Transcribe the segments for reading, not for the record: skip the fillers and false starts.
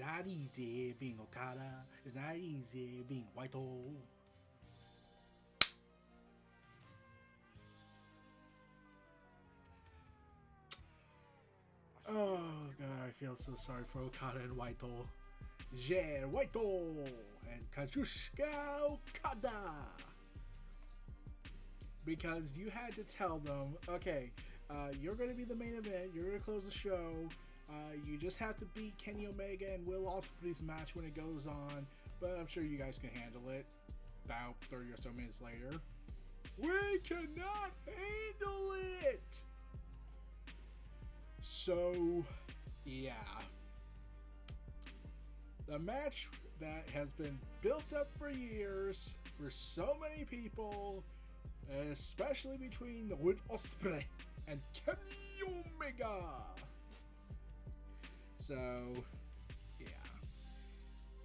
not easy being Okada. It's not easy being Whitehall. Oh god, I feel so sorry for Okada and Whitehall. Yeah, Whitehall and Kazuchika Okada. Because you had to tell them, okay, you're going to be the main event. You're going to close the show. You just have to beat Kenny Omega and Will Ospreay's match when it goes on. But I'm sure you guys can handle it. About 30 or so minutes later. We cannot handle it! So, yeah. The match that has been built up for years for so many people, especially between the Will Ospreay and Kenny Omega. So, yeah.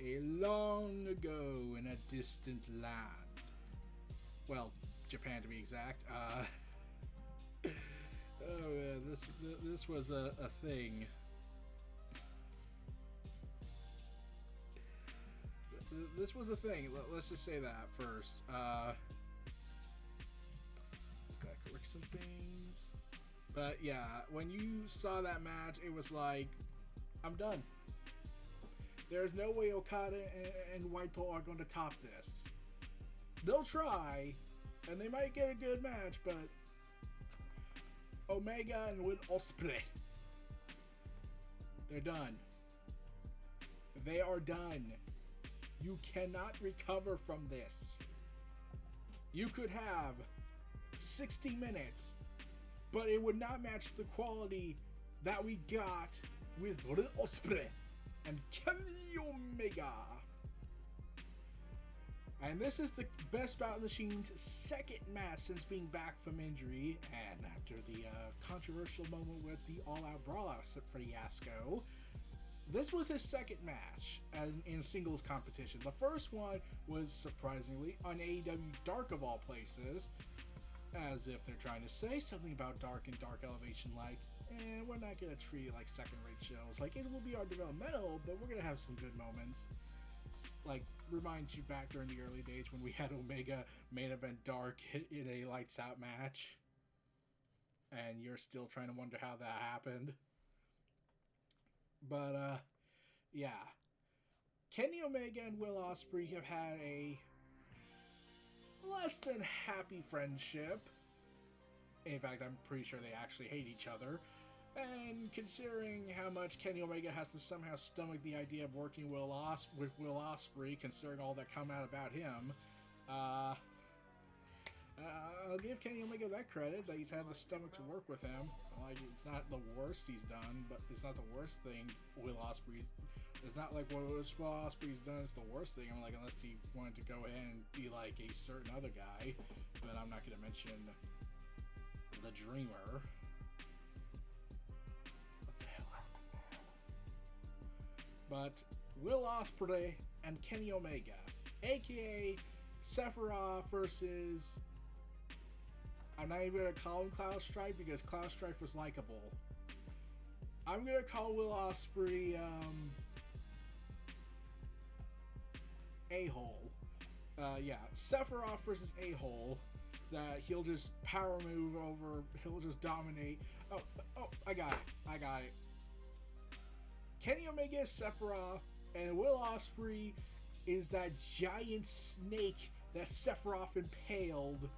A long ago in a distant land. Well, Japan to be exact. Oh man, this was a thing. This was a thing. Let's just say that first. Just gotta correct some things. But yeah, when you saw that match, it was like, I'm done. There's no way Okada and Whitehall are going to top this. They'll try, and they might get a good match, but Omega and Will Ospreay, they're done. They are done. You cannot recover from this. You could have 60 minutes, but it would not match the quality that we got with Will Ospreay and Kenny Omega. And this is the best Bout Machine's second match since being back from injury, and after the controversial moment with the all-out brawl fiasco. This was his second match in singles competition. The first one was, surprisingly, on AEW Dark of all places, as if they're trying to say something about Dark and Dark Elevation like, we're not going to treat it like second-rate shows. Like, it will be our developmental, but we're going to have some good moments. Like, reminds you back during the early days when we had Omega main event Dark in a lights out match. And you're still trying to wonder how that happened. But, yeah. Kenny Omega and Will Ospreay have had a less than happy friendship. In fact, I'm pretty sure they actually hate each other. And considering how much Kenny Omega has to somehow stomach the idea of working with Will Ospreay, considering all that come out about him, I'll give Kenny Omega that credit, that he's had the stomach to work with him. Like, it's not the worst he's done, but it's not the worst thing Will Ospreay. It's not like what Will Ospreay's done is the worst thing. I'm like, unless he wanted to go ahead and be like a certain other guy, but I'm not going to mention the Dreamer. What the hell happened there? But Will Ospreay and Kenny Omega, aka Sephiroth versus, I'm not even going to call him Cloud Strife because Cloud Strife was likable. I'm going to call Will Ospreay A-hole. Yeah, Sephiroth versus A-hole. That he'll just power move over, he'll just dominate. Oh, I got it. Kenny Omega is Sephiroth, and Will Ospreay is that giant snake that Sephiroth impaled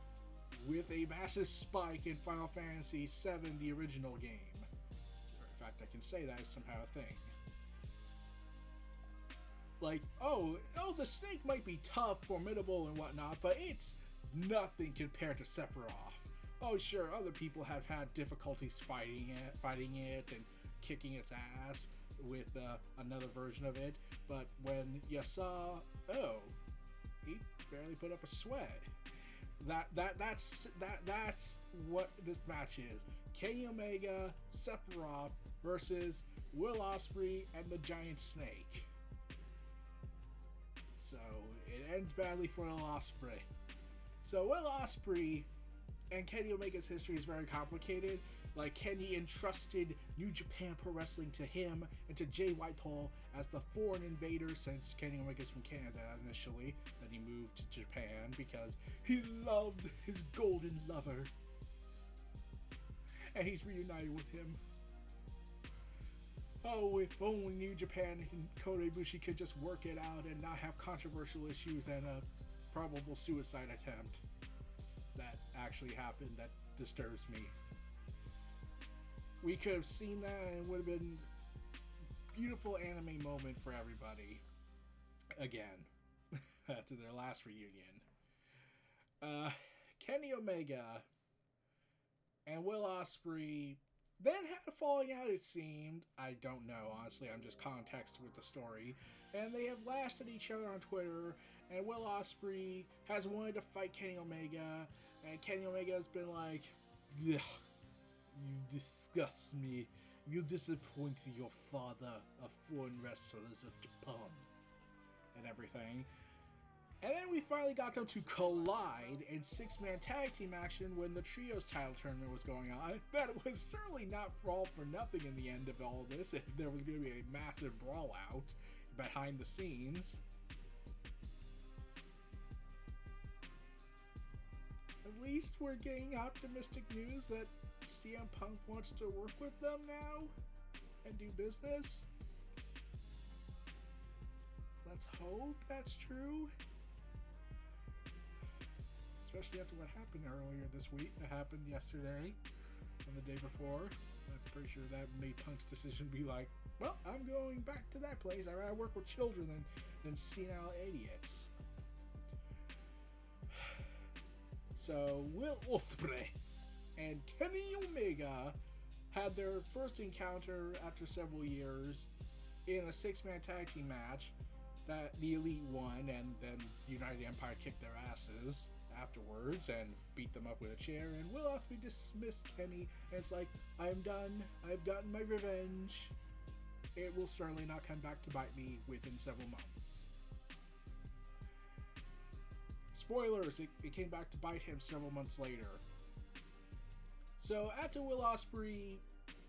with a massive spike in Final Fantasy VII, the original game. In fact, I can say that is somehow a thing. Like, oh, the snake might be tough, formidable, and whatnot, but it's nothing compared to Sephiroth. Oh, sure, other people have had difficulties fighting it, and kicking its ass with another version of it. But when you saw, he barely put up a sweat. That's what this match is. Kenny Omega, Sephiroth versus Will Ospreay and the Giant Snake. So it ends badly for Will Ospreay. So Will Ospreay and Kenny Omega's history is very complicated. Like, Kenny entrusted New Japan Pro Wrestling to him and to Jay Whitehall as the foreign invader, since Kenny Omega's from Canada initially. Then he moved to Japan because he loved his golden lover. And he's reunited with him. Oh, if only New Japan and Kota Ibushi could just work it out and not have controversial issues and a probable suicide attempt. That actually happened. That disturbs me. We could have seen that and it would have been a beautiful anime moment for everybody. Again. After their last reunion. Kenny Omega and Will Ospreay then had a falling out, it seemed. I don't know, honestly. I'm just context with the story. And they have lashed at each other on Twitter. And Will Ospreay has wanted to fight Kenny Omega. And Kenny Omega has been like, "Ugh, you disgust me. You disappointed your father of foreign wrestlers of Japan." And everything. And then we finally got them to collide in 6-man tag team action when the Trios title tournament was going on. But it was certainly not all for nothing in the end of all this, if there was going to be a massive brawl out behind the scenes. At least we're getting optimistic news that CM Punk wants to work with them now and do business. Let's hope that's true. Especially after what happened earlier this week. That happened yesterday and the day before. I'm pretty sure that made Punk's decision be like, well, I'm going back to that place. I'd rather work with children than senile idiots. So, Will Ospreay and Kenny Omega had their first encounter after several years in a 6-man tag team match that the Elite won, and then United Empire kicked their asses afterwards and beat them up with a chair, and Will Ospreay dismissed Kenny, and it's like, I'm done, I've gotten my revenge. It will certainly not come back to bite me within several months. Spoilers, it came back to bite him several months later. So after Will Ospreay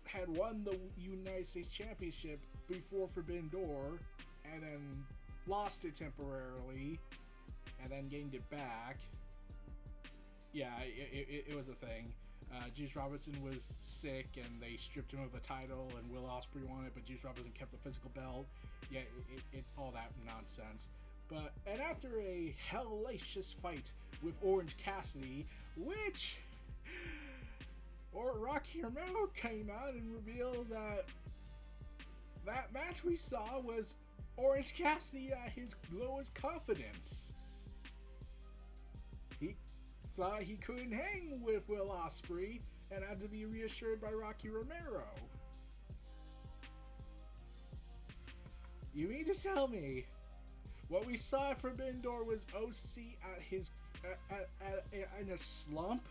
had won the United States Championship before Forbidden Door, and then lost it temporarily, and then gained it back. Yeah, it was a thing. Juice Robinson was sick, and they stripped him of the title, and Will Ospreay won it, but Juice Robinson kept the physical belt. Yeah, it's all that nonsense. And after a hellacious fight with Orange Cassidy, which Rocky Romero came out and revealed that match we saw was Orange Cassidy at his lowest confidence. He thought he couldn't hang with Will Ospreay and had to be reassured by Rocky Romero. You mean to tell me what we saw at Forbidden Door was OC at his in a slump?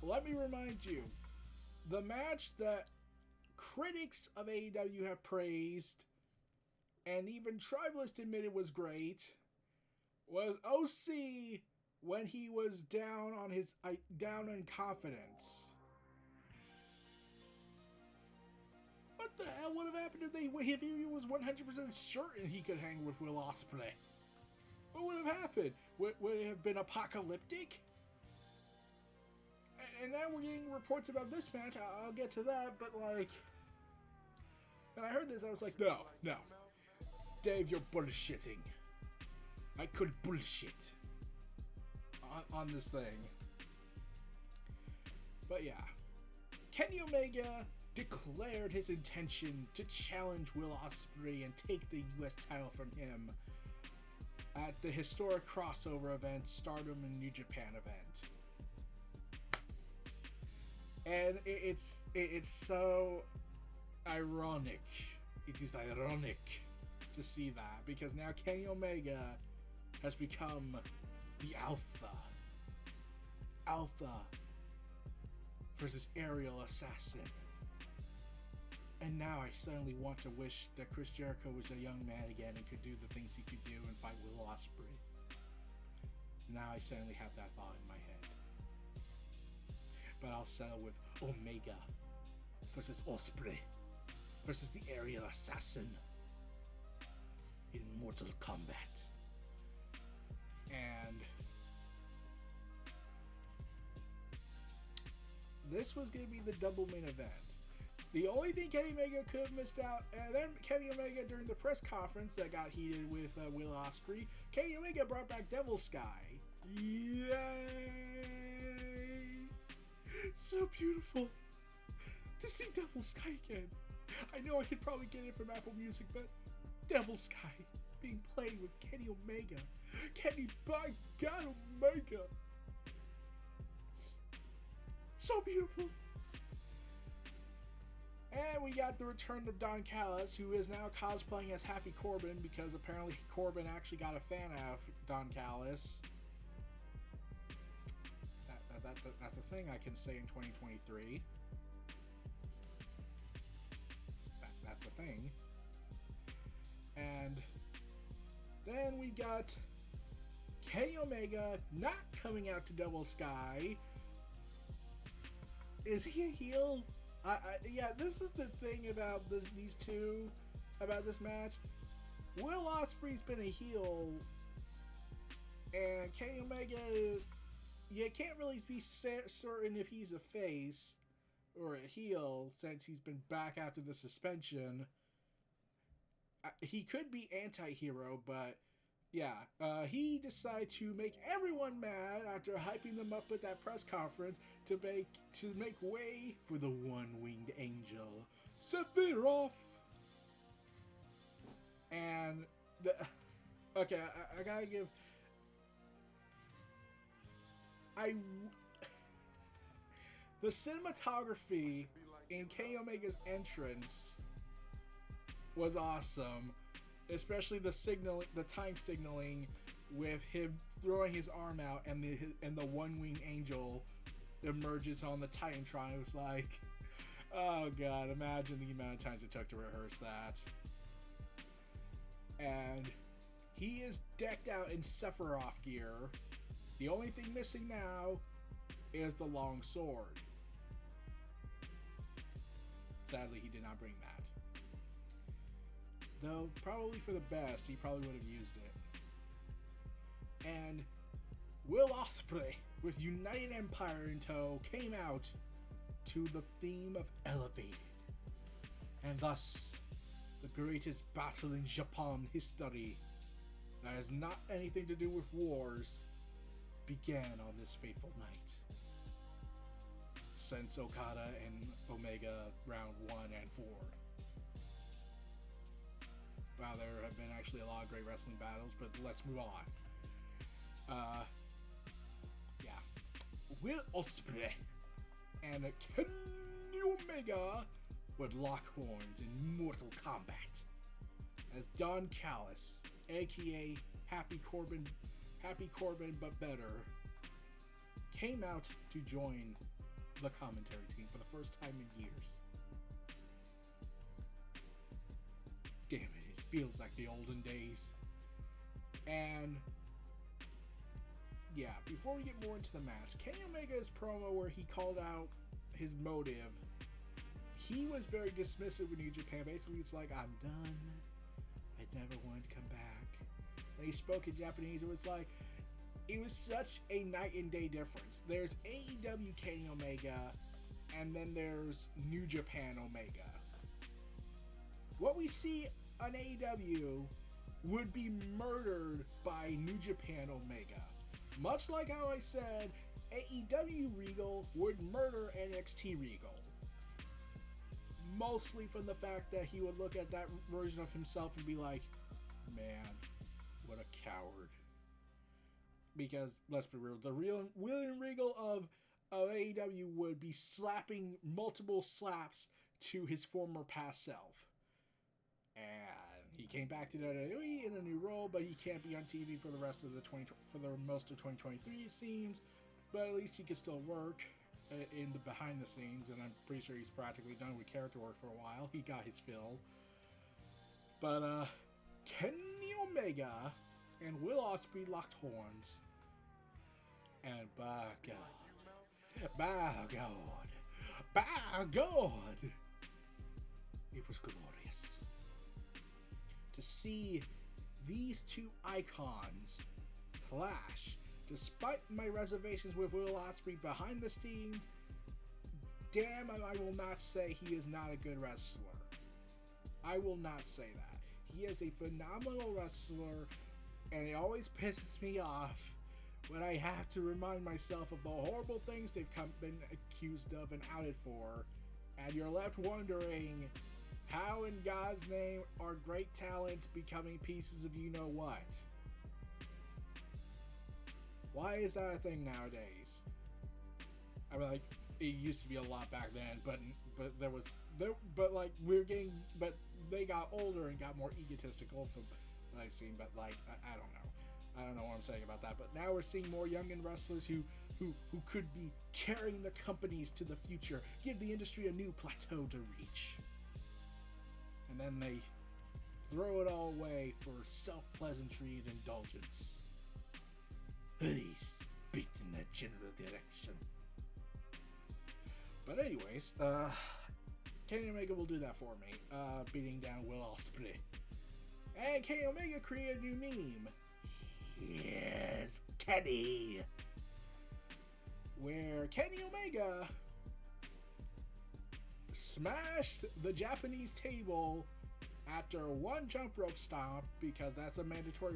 Let me remind you, the match that critics of AEW have praised, and even Tribalists admitted was great, was OC when he was down in confidence. What the hell would have happened if he was 100% certain he could hang with Will Ospreay? What would have happened? Would it have been apocalyptic? And now we're getting reports about this match. I'll get to that, but like, when I heard this, I was like, no, Dave, you're bullshitting. I could bullshit on this thing. But yeah, Kenny Omega declared his intention to challenge Will Ospreay and take the US title from him at the historic crossover event, Stardom and New Japan event. And it's so ironic. It is ironic to see that, because now Kenny Omega has become the Alpha versus Aerial Assassin. And now I suddenly want to wish that Chris Jericho was a young man again and could do the things he could do and fight Will Ospreay. Now I suddenly have that thought in my head. But I'll settle with Omega versus Ospreay versus the aerial assassin in Mortal Kombat. And this was going to be the double main event. The only thing Kenny Omega could have missed out, and then Kenny Omega during the press conference that got heated with Will Ospreay, Kenny Omega brought back Devil Sky. Yay! So beautiful to see Devil Sky again. I know I could probably get it from Apple Music, but Devil Sky being played with Kenny Omega. Kenny, by God, Omega. So beautiful. And we got the return of Don Callis, who is now cosplaying as Happy Corbin because apparently Corbin actually got a fan out of Don Callis. That's a thing I can say in 2023. That's a thing. And then we got Kenny Omega not coming out to Devil Sky. Is he a heel? Yeah, this is the thing about these two, about this match. Will Ospreay's been a heel, and Kenny Omega, you can't really be certain if he's a face or a heel since he's been back after the suspension. He could be anti-hero, but yeah, he decided to make everyone mad after hyping them up at that press conference to make way for the one-winged angel, Sephiroth. And I gotta give. The cinematography in Kenny Omega's entrance was awesome. Especially the time signaling with him throwing his arm out and the one-winged angel emerges on the Titantron. It was like, oh god, imagine the amount of times it took to rehearse that. And he is decked out in Sephiroth gear. The only thing missing now is the long sword. Sadly, he did not bring that. Though, probably for the best, he probably would have used it. And Will Ospreay, with United Empire in tow, came out to the theme of Elevated. And thus, the greatest battle in Japan history that has not anything to do with wars began on this fateful night. Since Okada and Omega round 1 and 4. Wow, there have been actually a lot of great wrestling battles, but let's move on. Yeah. Will Ospreay and Kenny Omega would lock horns in Mortal Kombat as Don Callis, aka Happy Corbin but better, came out to join the commentary team for the first time in years. Damn it. Feels like the olden days. And yeah, before we get more into the match, Kenny Omega's promo where he called out his motive, he was very dismissive with New Japan. Basically, it's like, I'm done. I never wanted to come back. And he spoke in Japanese. It was such a night and day difference. There's AEW Kenny Omega, and then there's New Japan Omega. What we see on AEW would be murdered by New Japan Omega. Much like how I said AEW Regal would murder NXT Regal. Mostly from the fact that he would look at that version of himself and be like, man, what a coward. Because, let's be real, the real William Regal of AEW would be slapping multiple slaps to his former past self. And he came back to WWE in a new role, but he can't be on TV for the rest of for the most of 2023, it seems. But at least he can still work in the behind the scenes, and I'm pretty sure he's practically done with character work for a while. He got his fill. But Kenny Omega and Will Ospreay locked horns And by God, it was glorious to see these two icons clash. Despite my reservations with Will Ospreay behind the scenes, damn, I will not say he is not a good wrestler. I will not say that. He is a phenomenal wrestler, and it always pisses me off when I have to remind myself of the horrible things they've been accused of and outed for, and you're left wondering, how in God's name are great talents becoming pieces of you-know-what? Why is that a thing nowadays? I mean, like, it used to be a lot back then, but they got older and got more egotistical from what I've seen, but like, I don't know. I don't know what I'm saying about that, but now we're seeing more youngin' wrestlers who could be carrying the companies to the future, give the industry a new plateau to reach. And then they throw it all away for self-pleasantry and indulgence. Please, beat in that general direction. But anyways, Kenny Omega will do that for me, beating down Will Ospreay. And Kenny Omega created a new meme. Yes, Kenny! Where Kenny Omega smashed the Japanese table after one jump rope stomp, because that's a mandatory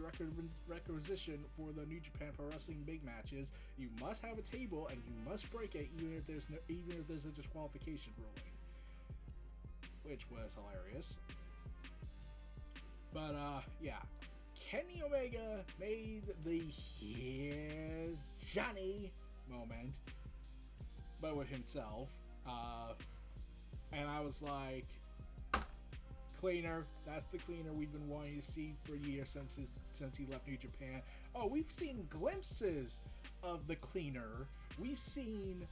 requisition for the New Japan Pro Wrestling big matches. You must have a table and you must break it even if there's a disqualification ruling, which was hilarious. But yeah, Kenny Omega made the "Here's Johnny" moment, but with himself, and I was like, cleaner. That's the cleaner we've been wanting to see for years since he left New Japan. Oh, we've seen glimpses of the cleaner. We've seen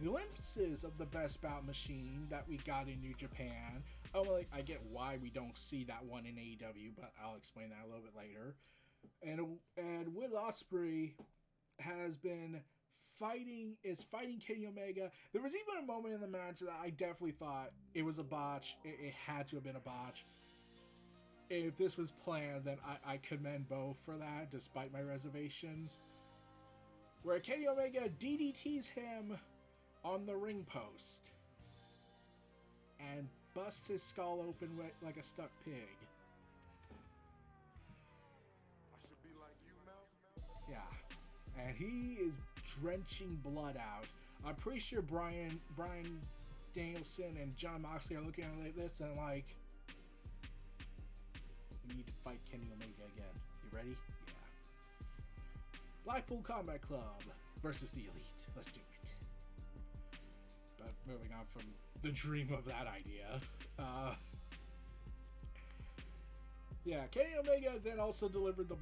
glimpses of the best Bout Machine that we got in New Japan. Oh, like, I get why we don't see that one in AEW, but I'll explain that a little bit later. And Will Ospreay has been fighting Kenny Omega. There was even a moment in the match that I definitely thought it was a botch. It had to have been a botch. If this was planned, then I commend both for that, despite my reservations. Where Kenny Omega DDTs him on the ring post and busts his skull open like a stuck pig. I should be like you, Mel. Yeah. And he is drenching blood out. I'm pretty sure Brian Danielson and John Moxley are looking at it like this and like, we need to fight Kenny Omega again. You ready? Yeah. Blackpool Combat Club versus the Elite. Let's do it. But moving on from the dream of that idea. Yeah, Kenny Omega then also delivered the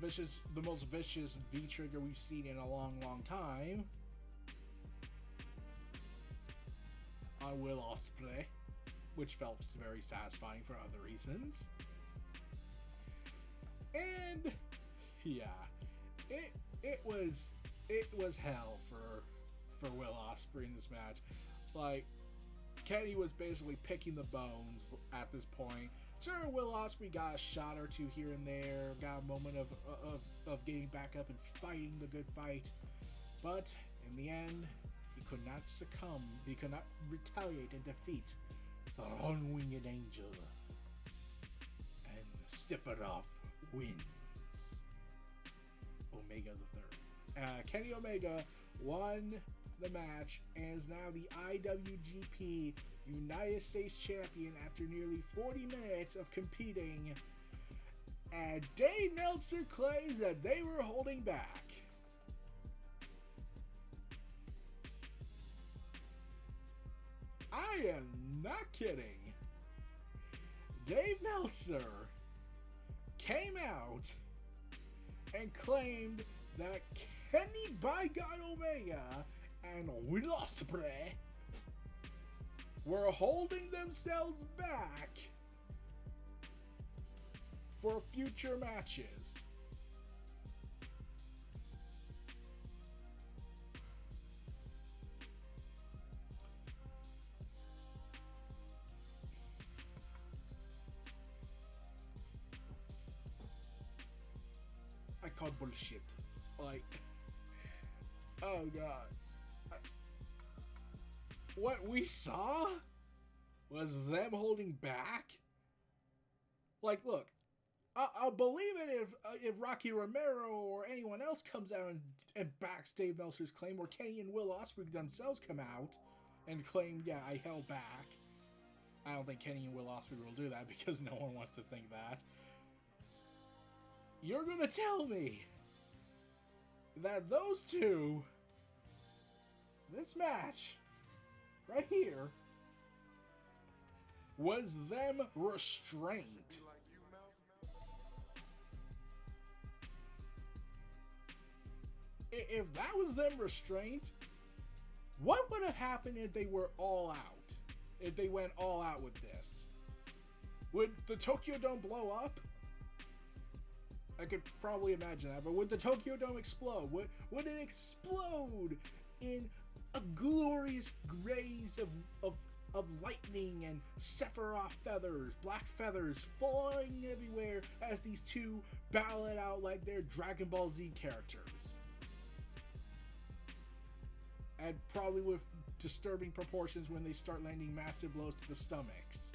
most vicious V-trigger we've seen in a long, long time on Will Ospreay, which felt very satisfying for other reasons. And yeah, it was hell for Will Ospreay in this match. Like, Kenny was basically picking the bones at this point. Sure, Will Ospreay got a shot or two here and there, got a moment of getting back up and fighting the good fight, but in the end, he could not succumb. He could not retaliate and defeat the One-Winged Angel. And Stiffenoff wins. Omega the Third. Kenny Omega won the match and is now the IWGP United States Champion after nearly 40 minutes of competing. And Dave Meltzer claims that they were holding back. I am not kidding. Dave Meltzer came out and claimed that Kenny by God Omega and Will Ospreay were holding themselves back for future matches. called bullshit. Like, oh god. What we saw was them holding back. Like, look, I'll believe it if Rocky Romero or anyone else comes out and backs Dave Meltzer's claim, or Kenny and Will Ospreay themselves come out and claim, yeah, I held back. I don't think Kenny and Will Ospreay will do that because no one wants to think that. You're gonna tell me that those two, this match right here, was them restrained. If that was them restrained, what would have happened if they were all out? If they went all out with this? Would the Tokyo Dome blow up? I could probably imagine that, but would the Tokyo Dome explode? Would it explode in a glorious graze of lightning and Sephiroth feathers, black feathers flying everywhere as these two battle it out like they're Dragon Ball Z characters? And probably with disturbing proportions when they start landing massive blows to the stomachs.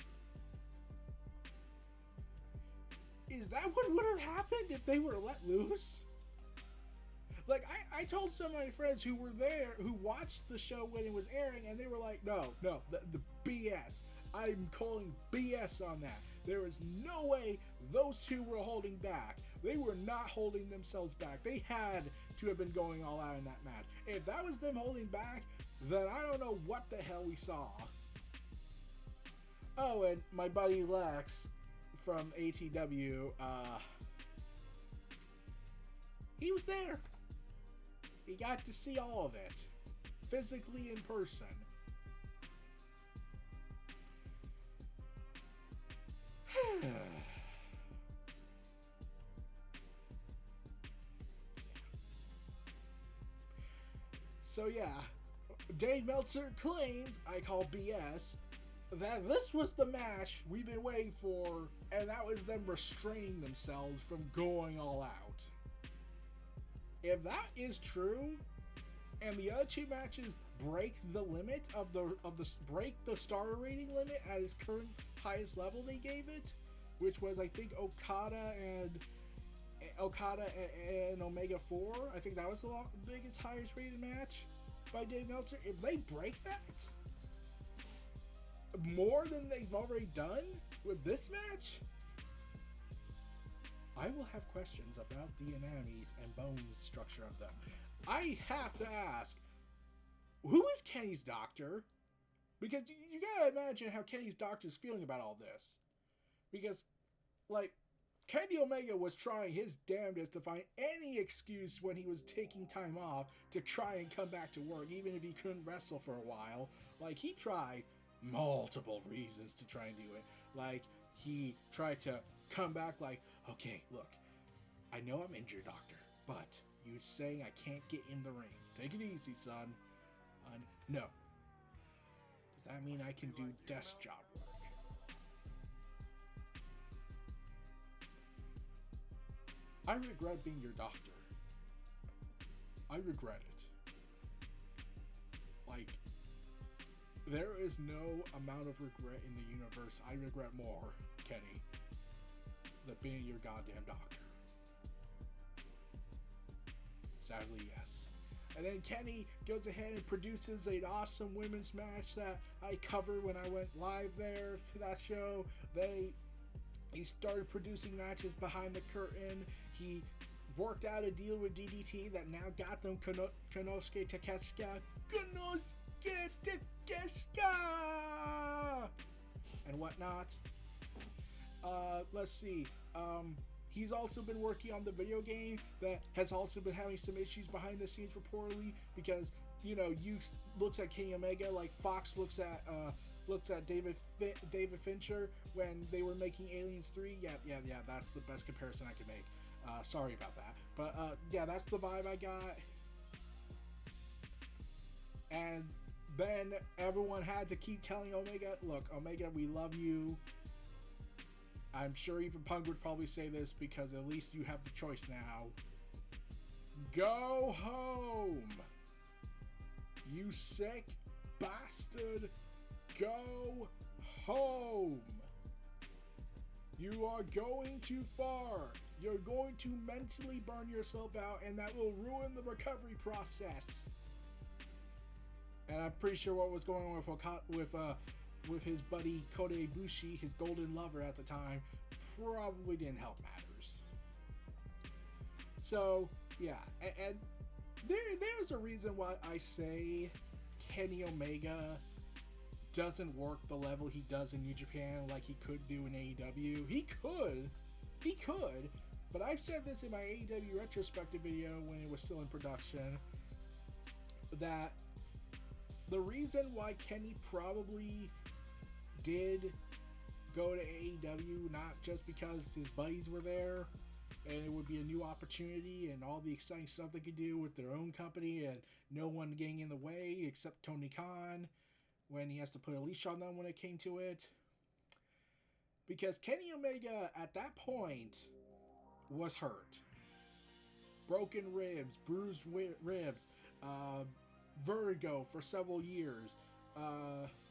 Is that what would have happened if they were let loose? Like, I told some of my friends who were there, who watched the show when it was airing, and they were like, no, the BS. I'm calling BS on that. There is no way those two were holding back. They were not holding themselves back. They had to have been going all out in that match. If that was them holding back, then I don't know what the hell we saw. Oh, and my buddy Lex from ATW, he was there. He got to see all of it, physically in person. So yeah, Dave Meltzer claims, I call BS, that this was the match we've been waiting for, and that was them restraining themselves from going all out. If that is true, and the other two matches break the limit of break the star rating limit at its current highest level they gave it, which was I think Okada and Omega 4. I think that was the biggest, highest rated match by Dave Meltzer. If they break that more than they've already done with this match, I will have questions about the anatomies and bone structure of them. I have to ask, who is Kenny's doctor? Because you gotta imagine how Kenny's doctor's feeling about all this. Because, like, Kenny Omega was trying his damnedest to find any excuse when he was taking time off to try and come back to work, even if he couldn't wrestle for a while. Like, he tried multiple reasons to try and do it. Like, he tried to come back like, okay, look, I know I'm injured, doctor, but you saying I can't get in the ring. Take it easy, son. No. Does that mean I can do desk job work? I regret being your doctor. I regret it. Like, there is no amount of regret in the universe I regret more, Kenny, than being your goddamn doctor. Sadly, yes. And then Kenny goes ahead and produces an awesome women's match that I covered when I went live there to that show. He started producing matches behind the curtain. He worked out a deal with DDT that now got them Konosuke Takeshita. Konosuke Takeshita! And whatnot. Let's see. He's also been working on the video game that has also been having some issues behind the scenes reportedly because, you know, you looks at Kenny Omega like Fox looks at David Fincher when they were making Aliens 3. Yeah, that's the best comparison I can make. Sorry about that. But yeah, that's the vibe I got. And then everyone had to keep telling Omega, look, Omega, we love you. I'm sure even Punk would probably say this because at least you have the choice now. Go home. You sick bastard. Go home. You are going too far. You're going to mentally burn yourself out, and that will ruin the recovery process. And I'm pretty sure what was going on with his buddy Kota Ibushi, his golden lover at the time, probably didn't help matters. So yeah, and there's a reason why I say Kenny Omega doesn't work the level he does in New Japan like he could do in AEW. He could, but I've said this in my AEW retrospective video when it was still in production, that the reason why Kenny probably did go to AEW, not just because his buddies were there and it would be a new opportunity and all the exciting stuff they could do with their own company and no one getting in the way except Tony Khan when he has to put a leash on them when it came to it. Because Kenny Omega at that point was hurt. Broken ribs, bruised ribs, vertigo for several years.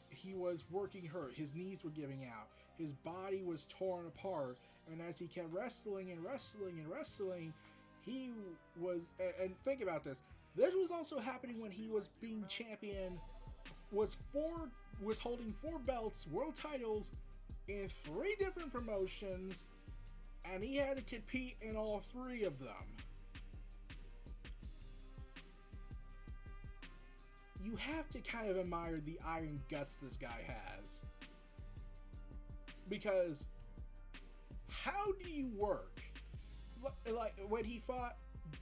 He was working hurt. His knees were giving out. His body was torn apart. And as he kept wrestling and wrestling and wrestling, he was... And think about this. This was also happening when he was being champion, was holding 4 belts, world titles, in 3 different promotions, and he had to compete in all 3 of them. You have to kind of admire the iron guts this guy has. Because how do you work? Like when he fought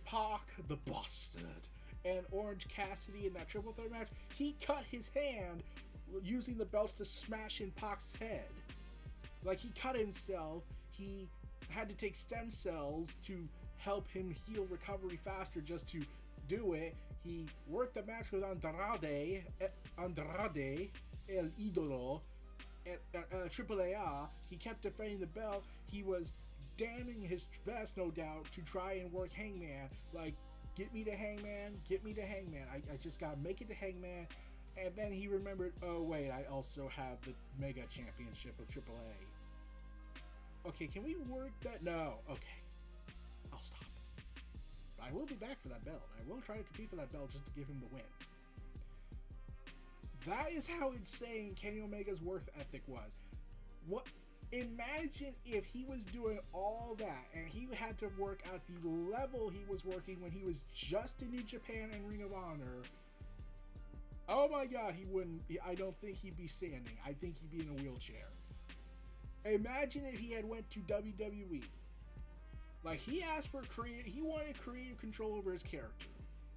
Pac the Bastard and Orange Cassidy in that triple threat match, he cut his hand using the belts to smash in Pac's head. Like, he cut himself. He had to take stem cells to help him heal recovery faster just to do it. He worked a match with Andrade, El Idolo, at AAA. He kept defending the belt. He was damning his best, no doubt, to try and work Hangman. Like, get me to Hangman, get me to Hangman. I just gotta make it to Hangman. And then he remembered, oh wait, I also have the Mega Championship of AAA. Okay, can we work that? No. Okay. I'll stop. I will be back for that belt. I will try to compete for that belt just to give him the win. That is how insane Kenny Omega's work ethic was. What? Imagine if he was doing all that and he had to work at the level he was working when he was just in New Japan and Ring of Honor. Oh my God, he wouldn't. I don't think he'd be standing. I think he'd be in a wheelchair. Imagine if he had went to WWE. Like, he asked for he wanted creative control over his character.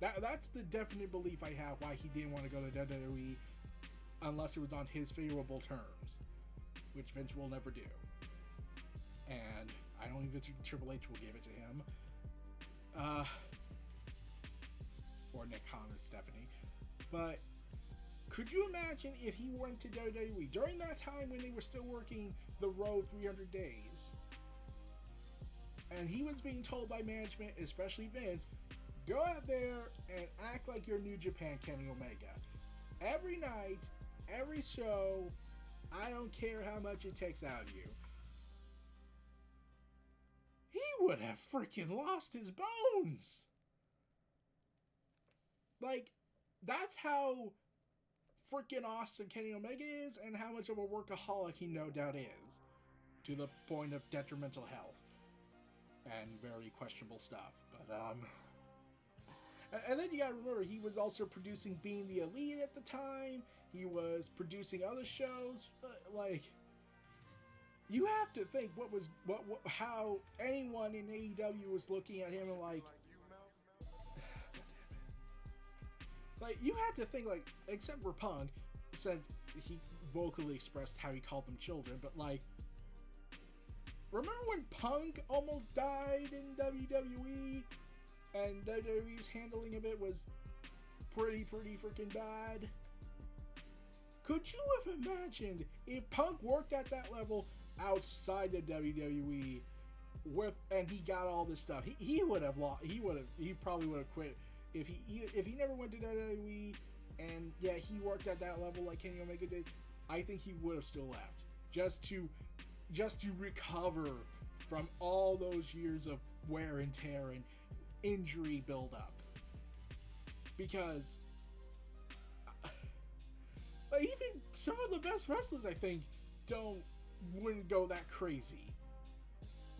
That's the definite belief I have why he didn't want to go to WWE unless it was on his favorable terms, which Vince will never do. And I don't even think Triple H will give it to him. Or Nick Khan or Stephanie. But could you imagine if he went to WWE during that time when they were still working the road 300 days? And he was being told by management, especially Vince, go out there and act like you're New Japan Kenny Omega. Every night, every show, I don't care how much it takes out of you. He would have freaking lost his bones. Like, that's how freaking awesome Kenny Omega is and how much of a workaholic he no doubt is. To the point of detrimental health. And very questionable stuff. But, and then you gotta remember, he was also producing Being the Elite at the time. He was producing other shows. Like, you have to think how anyone in AEW was looking at him and like, like, you have to think, like, except for Punk, since he vocally expressed how he called them children, but like, remember when Punk almost died in WWE? And WWE's handling of it was pretty freaking bad? Could you have imagined if Punk worked at that level outside of WWE and he got all this stuff. He would have lost. He probably would have quit if he never went to WWE. And yeah, he worked at that level like Kenny Omega did. I think he would have still left just to recover from all those years of wear and tear and injury buildup. Because even some of the best wrestlers, I think, wouldn't go that crazy.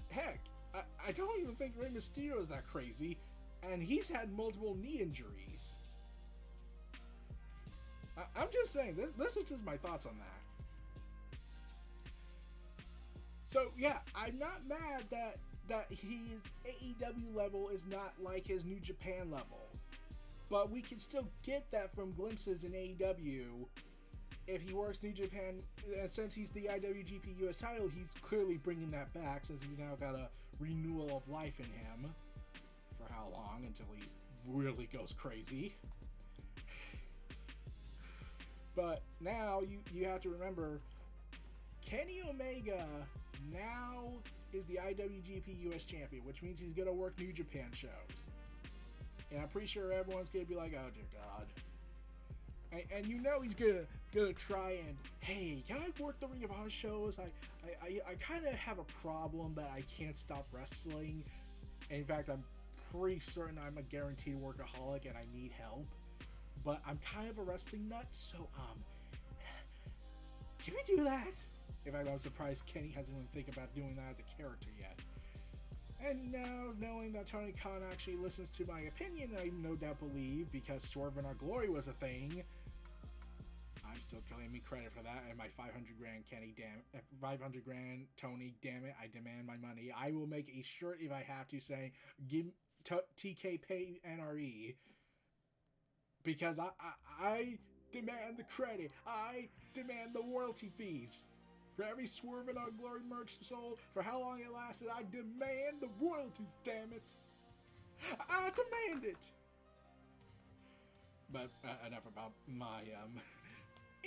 Heck, I don't even think Rey Mysterio is that crazy, and he's had multiple knee injuries. I'm just saying, this is just my thoughts on that. So yeah, I'm not mad that his AEW level is not like his New Japan level, but we can still get that from glimpses in AEW. If he works New Japan, and since he's the IWGP US title, he's clearly bringing that back since he's now got a renewal of life in him. For how long? Until he really goes crazy. But now you have to remember, Kenny Omega now is the IWGP US champion, which means he's going to work New Japan shows. And I'm pretty sure everyone's going to be like, oh dear God. And you know he's gonna try and, hey, can I work the Ring of Honor shows? I kind of have a problem that I can't stop wrestling. And in fact, I'm pretty certain I'm a guaranteed workaholic and I need help. But I'm kind of a wrestling nut, so can we do that? In fact, I'm surprised Kenny hasn't even think about doing that as a character yet. And now, knowing that Tony Khan actually listens to my opinion, I no doubt believe, because Swerve in Our Glory was a thing, I'm still claiming me credit for that, and my 500 grand Kenny, 500 grand Tony, damn it, I demand my money. I will make a shirt if I have to say, give TK pay NRE, because I demand the credit. I demand the royalty fees. For every Swerve in Our Glory merch sold, for how long it lasted, I demand the royalties, damn it. I demand it. But enough about my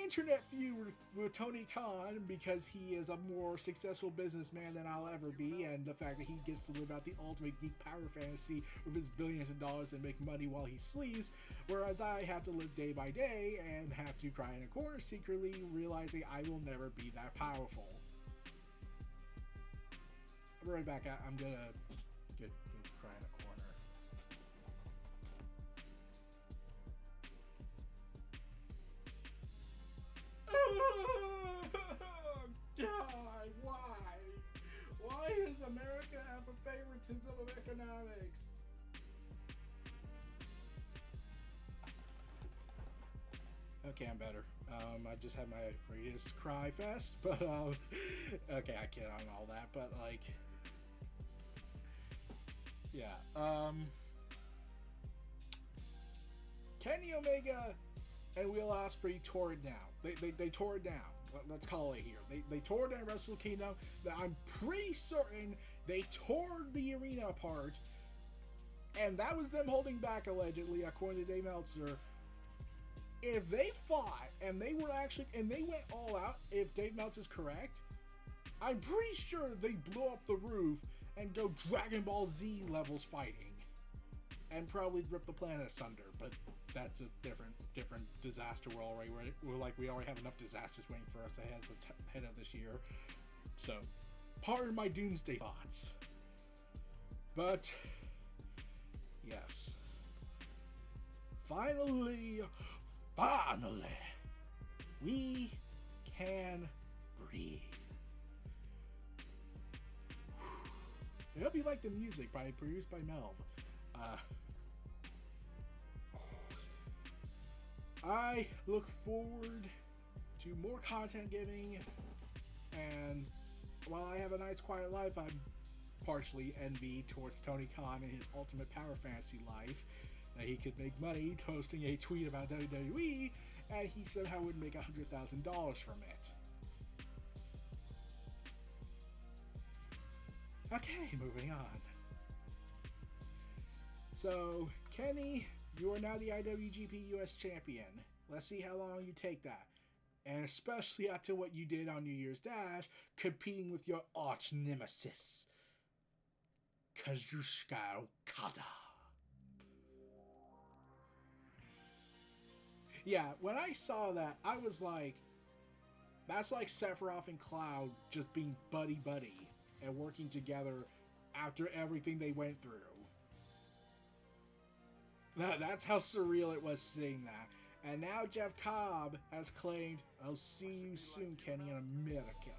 internet feud with Tony Khan, because he is a more successful businessman than I'll ever be, and the fact that he gets to live out the ultimate geek power fantasy with his billions of dollars and make money while he sleeps, whereas I have to live day by day and have to cry in a corner secretly, realizing I will never be that powerful. I'll be right back. I'm gonna get cry in a corner. God, why? Why does America have a favoritism of economics? Okay, I'm better. I just had my greatest cry fest, but okay, I kid on all that, but like, yeah, Kenny Omega and Will Ospreay tore it down. They tore it down. Let's call it here. They tore down Wrestle Kingdom. I'm pretty certain they tore the arena apart, and that was them holding back, allegedly, according to Dave Meltzer. If they fought and they went all out, if Dave Meltzer's correct, I'm pretty sure they blew up the roof and go Dragon Ball Z levels fighting, and probably rip the planet asunder. But that's a different disaster. We already have enough disasters waiting for us ahead of this year. So, pardon my doomsday thoughts. But yes, finally, we can breathe. I hope you like the music produced by Melv. I look forward to more content giving, and while I have a nice quiet life, I'm partially envied towards Tony Khan and his ultimate power fantasy life, that he could make money posting a tweet about WWE, and he somehow would make $100,000 from it. Okay, moving on. So, Kenny, you are now the IWGP US champion. Let's see how long you take that. And especially after what you did on New Year's Dash, competing with your arch nemesis, Kazuchika Okada. Yeah, when I saw that, I was like, that's like Sephiroth and Cloud just being buddy-buddy and working together after everything they went through. That's how surreal it was seeing that. And now Jeff Cobb has claimed, I'll see you soon, Kenny, in America.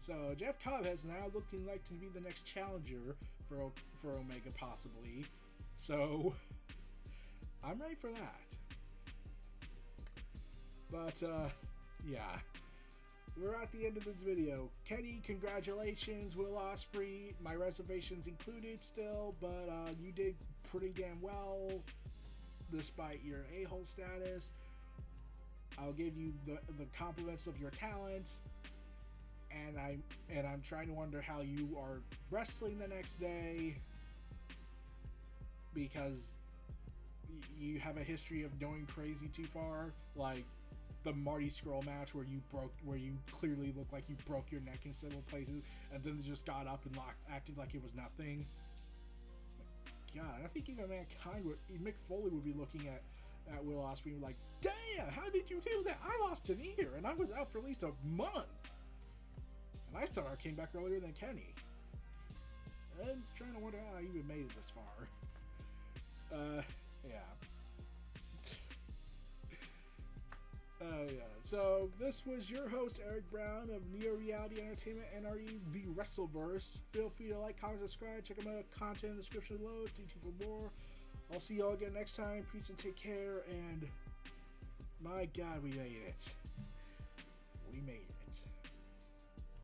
So Jeff Cobb has now looking like to be the next challenger for Omega, possibly. So I'm ready for that. But yeah, we're at the end of this video. Kenny, congratulations. Will Ospreay, my reservations included still, but you did pretty damn well despite your a-hole status. I'll give you the compliments of your talent, and I'm trying to wonder how you are wrestling the next day, because you have a history of going crazy too far, like the Marty Scurll match where you clearly looked like you broke your neck in several places, and then just got up and acted like it was nothing. God, I think even Mankind Mick Foley would be looking at Will Ospreay like, damn, how did you do that? I lost an ear and I was out for at least a month, and I thought I came back earlier than Kenny. I'm trying to wonder how I even made it this far. Yeah. Yeah. So this was your host, Eric Brown of Neo Reality Entertainment, NRE, the WrestleVerse. Feel free to like, comment, subscribe. Check out my content in the description below. Stay tuned for more. I'll see y'all again next time. Peace and take care. And my God, we made it.